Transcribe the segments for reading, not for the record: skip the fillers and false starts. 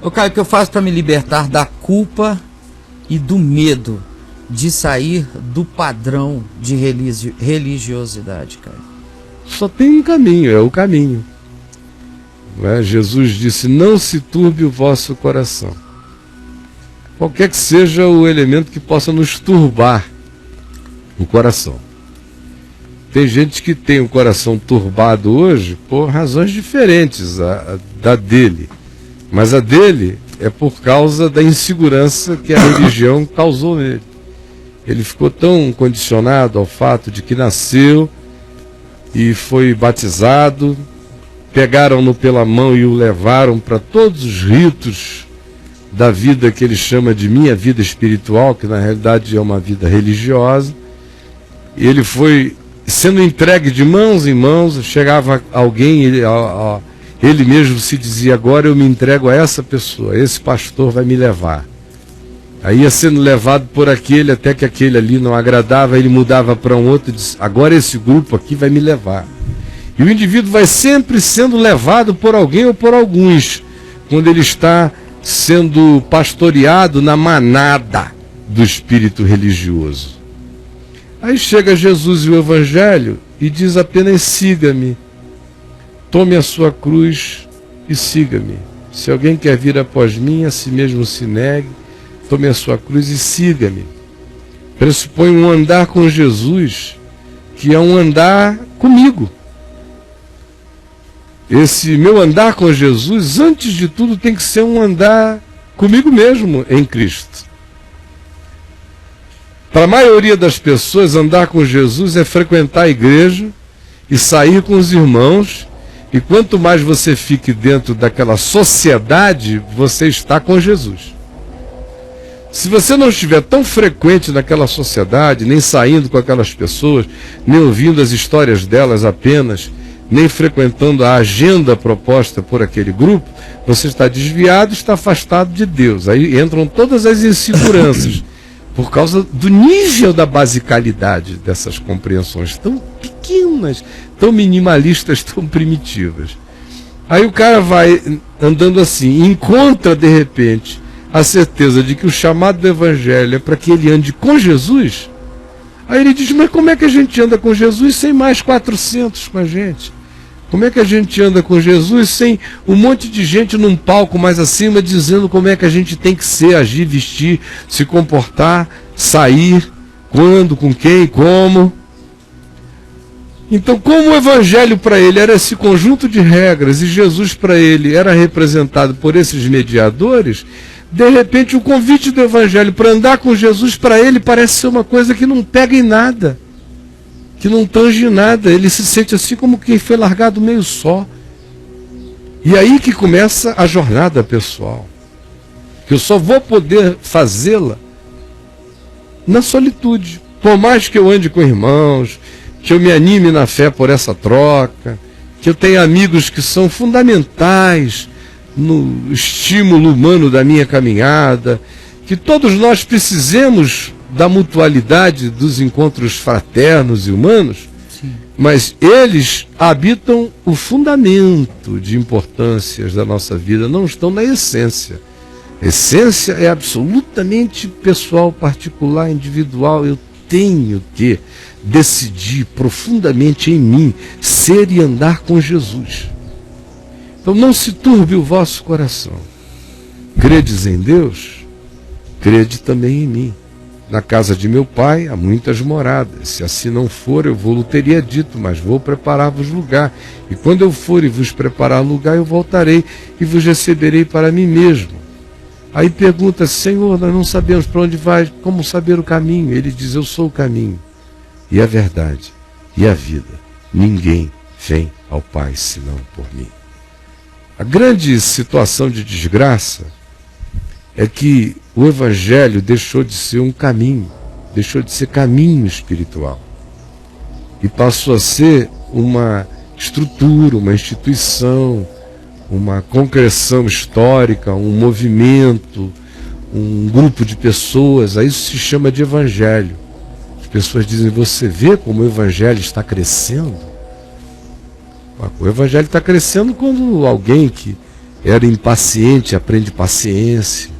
Ô Caio, o que eu faço para me libertar da culpa e do medo de sair do padrão de religiosidade, Caio? Só tem um caminho, é o caminho. Jesus disse, não se turbe o vosso coração. Qualquer que seja o elemento que possa nos turbar o coração. Tem gente que tem o coração turbado hoje por razões diferentes da dele. Mas a dele é por causa da insegurança que a religião causou nele. Ele ficou tão condicionado ao fato de que nasceu e foi batizado, pegaram-no pela mão e o levaram para todos os ritos da vida que ele chama de minha vida espiritual, que na realidade é uma vida religiosa. E ele foi sendo entregue de mãos em mãos, chegava alguém, ele mesmo se dizia, agora eu me entrego a essa pessoa, esse pastor vai me levar. Aí ia sendo levado por aquele, até que aquele ali não agradava, ele mudava para um outro e disse, agora esse grupo aqui vai me levar. E o indivíduo vai sempre sendo levado por alguém ou por alguns, quando ele está sendo pastoreado na manada do espírito religioso. Aí chega Jesus e o Evangelho e diz apenas siga-me, tome a sua cruz e siga-me. Se alguém quer vir após mim, a si mesmo se negue, tome a sua cruz e siga-me. Pressupõe um andar com Jesus, que é um andar comigo. Esse meu andar com Jesus, antes de tudo, tem que ser um andar comigo mesmo em Cristo. Para a maioria das pessoas, andar com Jesus é frequentar a igreja e sair com os irmãos, e quanto mais você fique dentro daquela sociedade, você está com Jesus. Se você não estiver tão frequente naquela sociedade, nem saindo com aquelas pessoas, nem ouvindo as histórias delas apenas, nem frequentando a agenda proposta por aquele grupo, você está desviado, está afastado de Deus. Aí entram todas as inseguranças, por causa do nível da basicalidade dessas compreensões tão pequenas, tão minimalistas, tão primitivas. Aí o cara vai andando assim, encontra de repente a certeza de que o chamado do Evangelho é para que ele ande com Jesus. Aí ele diz, mas como é que a gente anda com Jesus sem mais 400 com a gente? Como é que a gente anda com Jesus sem um monte de gente num palco mais acima dizendo como é que a gente tem que ser, agir, vestir, se comportar, sair, quando, com quem, como? Então, como o Evangelho para ele era esse conjunto de regras e Jesus para ele era representado por esses mediadores, de repente o convite do Evangelho para andar com Jesus para ele parece ser uma coisa que não pega em nada, que não tange nada. Ele se sente assim como quem foi largado meio só. E aí que começa a jornada pessoal, que eu só vou poder fazê-la na solitude. Por mais que eu ande com irmãos, que eu me anime na fé por essa troca, que eu tenha amigos que são fundamentais no estímulo humano da minha caminhada, que todos nós precisemos da mutualidade dos encontros fraternos e humanos, sim, mas eles habitam o fundamento de importâncias da nossa vida, não estão na essência. A essência é absolutamente pessoal, particular, individual. Eu tenho que decidir profundamente em mim ser e andar com Jesus. Então não se turbe o vosso coração. Credes em Deus? Crede também em mim. Na casa de meu pai há muitas moradas. Se assim não for, eu vou-lo teria dito, mas vou preparar-vos lugar. E quando eu for e vos preparar lugar, eu voltarei e vos receberei para mim mesmo. Aí pergunta, Senhor, nós não sabemos para onde vai, como saber o caminho? Ele diz, eu sou o caminho, e a verdade, e a vida. Ninguém vem ao Pai senão por mim. A grande situação de desgraça é que o Evangelho deixou de ser um caminho, deixou de ser caminho espiritual, e passou a ser uma estrutura, uma instituição, uma concreção histórica, um movimento, um grupo de pessoas. Aí isso se chama de Evangelho. As pessoas dizem, você vê como o Evangelho está crescendo? O Evangelho está crescendo quando alguém que era impaciente, aprende paciência.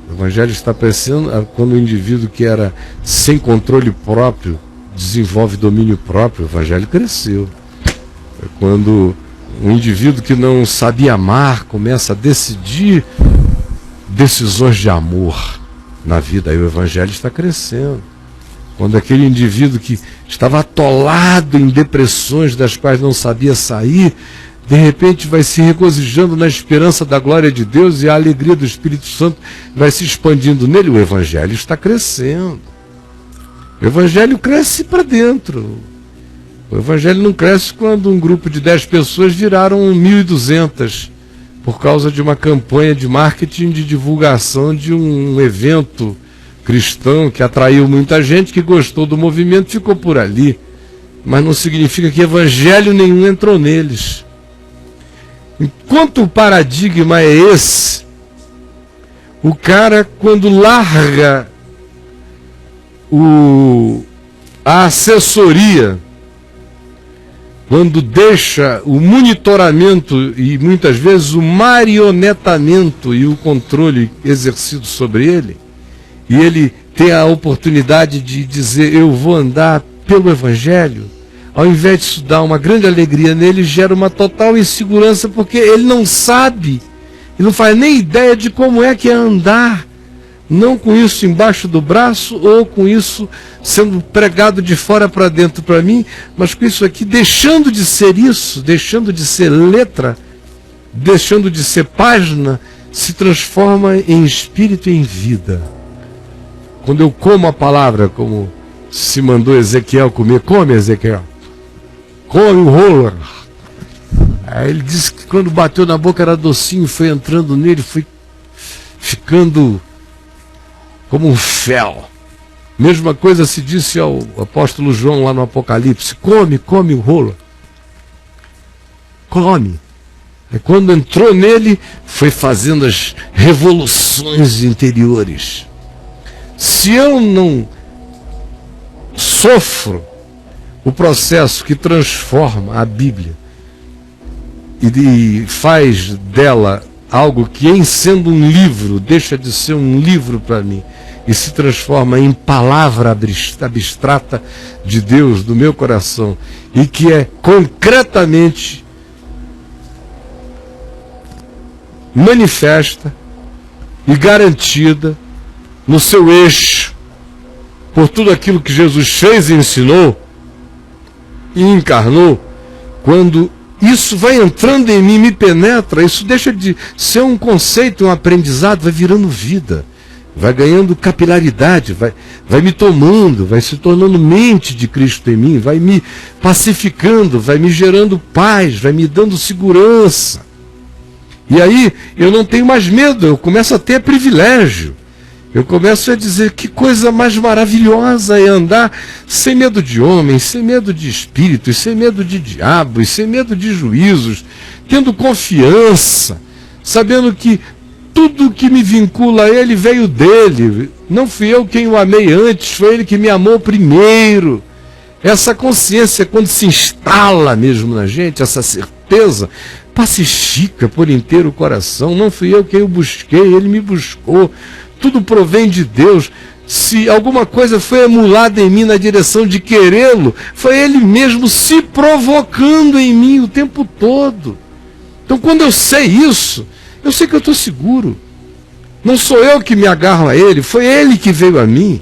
O Evangelho está crescendo quando o indivíduo que era sem controle próprio desenvolve domínio próprio. O Evangelho cresceu. Quando um indivíduo que não sabia amar começa a decidir decisões de amor na vida, aí o Evangelho está crescendo. Quando aquele indivíduo que estava atolado em depressões das quais não sabia sair, de repente vai se regozijando na esperança da glória de Deus e a alegria do Espírito Santo vai se expandindo nele. O Evangelho está crescendo. O Evangelho cresce para dentro. O Evangelho não cresce quando um grupo de 10 pessoas viraram 1.200 por causa de uma campanha de marketing, de divulgação de um evento cristão que atraiu muita gente, que gostou do movimento, ficou por ali. Mas não significa que evangelho nenhum entrou neles. Enquanto o paradigma é esse, o cara, quando larga a assessoria, quando deixa o monitoramento e muitas vezes o marionetamento e o controle exercido sobre ele, e ele tem a oportunidade de dizer, eu vou andar pelo Evangelho, ao invés disso dar uma grande alegria nele, gera uma total insegurança, porque ele não sabe, ele não faz nem ideia de como é que é andar, não com isso embaixo do braço, ou com isso sendo pregado de fora para dentro para mim, mas com isso aqui deixando de ser isso, deixando de ser letra, deixando de ser página, se transforma em espírito e em vida. Quando eu como a palavra, como se mandou Ezequiel comer, come Ezequiel, come o rolo. Aí ele disse que quando bateu na boca era docinho, foi entrando nele, foi ficando como um fel. Mesma coisa se disse ao apóstolo João lá no Apocalipse, come o rolo. Come. E quando entrou nele, foi fazendo as revoluções interiores. Se eu não sofro o processo que transforma a Bíblia e faz dela algo que, em sendo um livro, deixa de ser um livro para mim e se transforma em palavra abstrata de Deus, do meu coração, e que é concretamente manifesta e garantida no seu eixo, por tudo aquilo que Jesus fez e ensinou e encarnou, quando isso vai entrando em mim, me penetra, isso deixa de ser um conceito, um aprendizado, vai virando vida, vai ganhando capilaridade, vai me tomando, vai se tornando mente de Cristo em mim, vai me pacificando, vai me gerando paz, vai me dando segurança. E aí eu não tenho mais medo, eu começo a ter privilégio. Eu começo a dizer que coisa mais maravilhosa é andar sem medo de homens, sem medo de espíritos, sem medo de diabos, sem medo de juízos, tendo confiança, sabendo que tudo que me vincula a ele veio dele. Não fui eu quem o amei antes, foi ele que me amou primeiro. Essa consciência, quando se instala mesmo na gente, essa certeza, pacifica por inteiro o coração. Não fui eu quem o busquei, ele me buscou. Tudo provém de Deus. Se alguma coisa foi emulada em mim na direção de querê-lo, foi ele mesmo se provocando em mim o tempo todo. Então, quando eu sei isso, eu sei que eu estou seguro. Não sou eu que me agarro a ele, foi ele que veio a mim.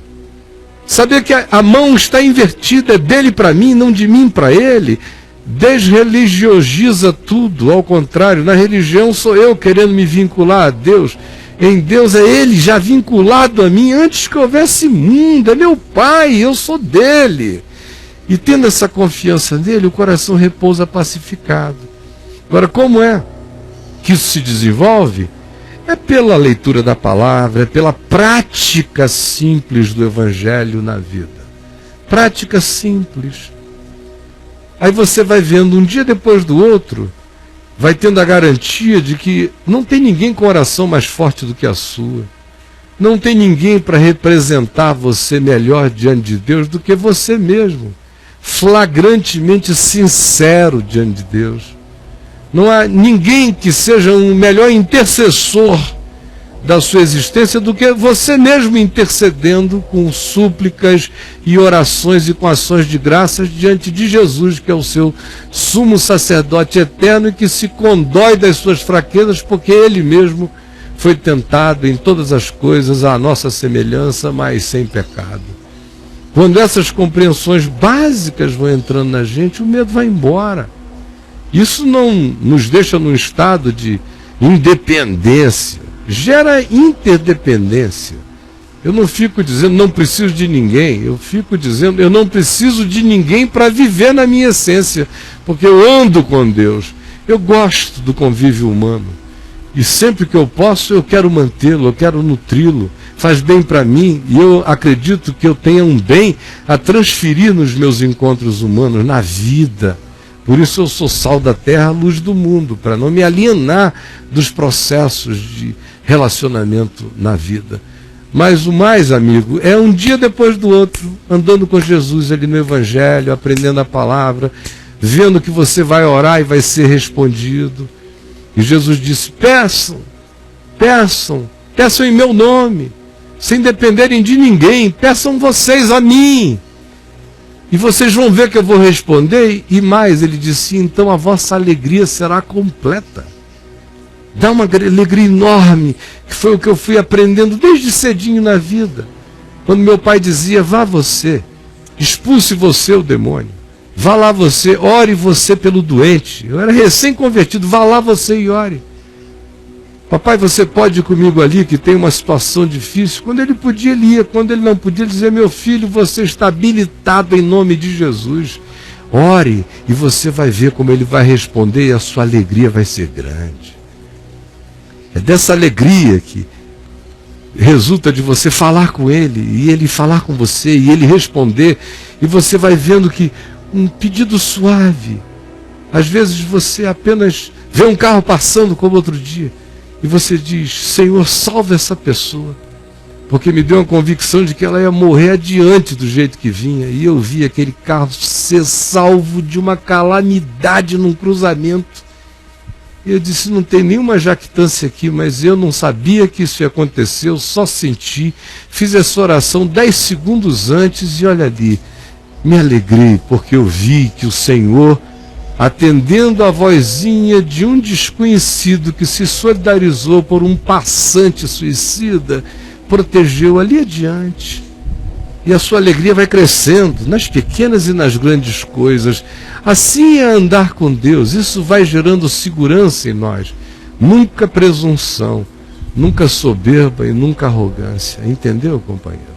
Saber que a mão está invertida, é dele para mim, não de mim para ele, desreligiosa tudo. Ao contrário, na religião sou eu querendo me vincular a Deus. Em Deus é ele já vinculado a mim antes que houvesse mundo, é meu pai, eu sou dele. E tendo essa confiança nele, o coração repousa pacificado. Agora, como é que isso se desenvolve? É pela leitura da palavra, é pela prática simples do Evangelho na vida. Prática simples. Aí você vai vendo um dia depois do outro, vai tendo a garantia de que não tem ninguém com oração mais forte do que a sua. Não tem ninguém para representar você melhor diante de Deus do que você mesmo. Flagrantemente sincero diante de Deus. Não há ninguém que seja um melhor intercessor da sua existência do que você mesmo intercedendo com súplicas e orações e com ações de graças diante de Jesus, que é o seu sumo sacerdote eterno e que se condói das suas fraquezas, porque ele mesmo foi tentado em todas as coisas à nossa semelhança, mas sem pecado. Quando essas compreensões básicas vão entrando na gente, o medo vai embora. Isso não nos deixa num estado de independência, gera interdependência. Eu não fico dizendo não preciso de ninguém, eu fico dizendo eu não preciso de ninguém para viver na minha essência, porque eu ando com Deus, eu gosto do convívio humano e sempre que eu posso eu quero mantê-lo, eu quero nutri-lo, faz bem para mim e eu acredito que eu tenha um bem a transferir nos meus encontros humanos, na vida. Por isso eu sou sal da terra, luz do mundo, para não me alienar dos processos de relacionamento na vida. Mas o mais, amigo, é um dia depois do outro, andando com Jesus ali no Evangelho, aprendendo a palavra, vendo que você vai orar e vai ser respondido. E Jesus disse, peçam, peçam, peçam em meu nome, sem dependerem de ninguém, peçam vocês a mim. E vocês vão ver que eu vou responder. E mais, ele disse, então a vossa alegria será completa. Dá uma alegria enorme, que foi o que eu fui aprendendo desde cedinho na vida. Quando meu pai dizia, vá você, expulse você o demônio. Vá lá você, ore você pelo doente. Eu era recém-convertido, vá lá você e ore. Papai, você pode ir comigo ali que tem uma situação difícil? Quando ele podia, ele ia. Quando ele não podia, ele dizia, meu filho, você está habilitado em nome de Jesus. Ore e você vai ver como ele vai responder e a sua alegria vai ser grande. É dessa alegria que resulta de você falar com ele e ele falar com você e ele responder. E você vai vendo que um pedido suave. Às vezes você apenas vê um carro passando como outro dia. E você diz, Senhor, salve essa pessoa, porque me deu uma convicção de que ela ia morrer adiante do jeito que vinha, e eu vi aquele carro ser salvo de uma calamidade num cruzamento. E eu disse, não tem nenhuma jactância aqui, mas eu não sabia que isso ia acontecer, eu só senti, fiz essa oração 10 segundos antes, e olha ali, me alegrei, porque eu vi que o Senhor, atendendo a vozinha de um desconhecido que se solidarizou por um passante suicida, protegeu ali adiante. E a sua alegria vai crescendo, nas pequenas e nas grandes coisas. Assim é andar com Deus, isso vai gerando segurança em nós. Nunca presunção, nunca soberba e nunca arrogância. Entendeu, companheiro?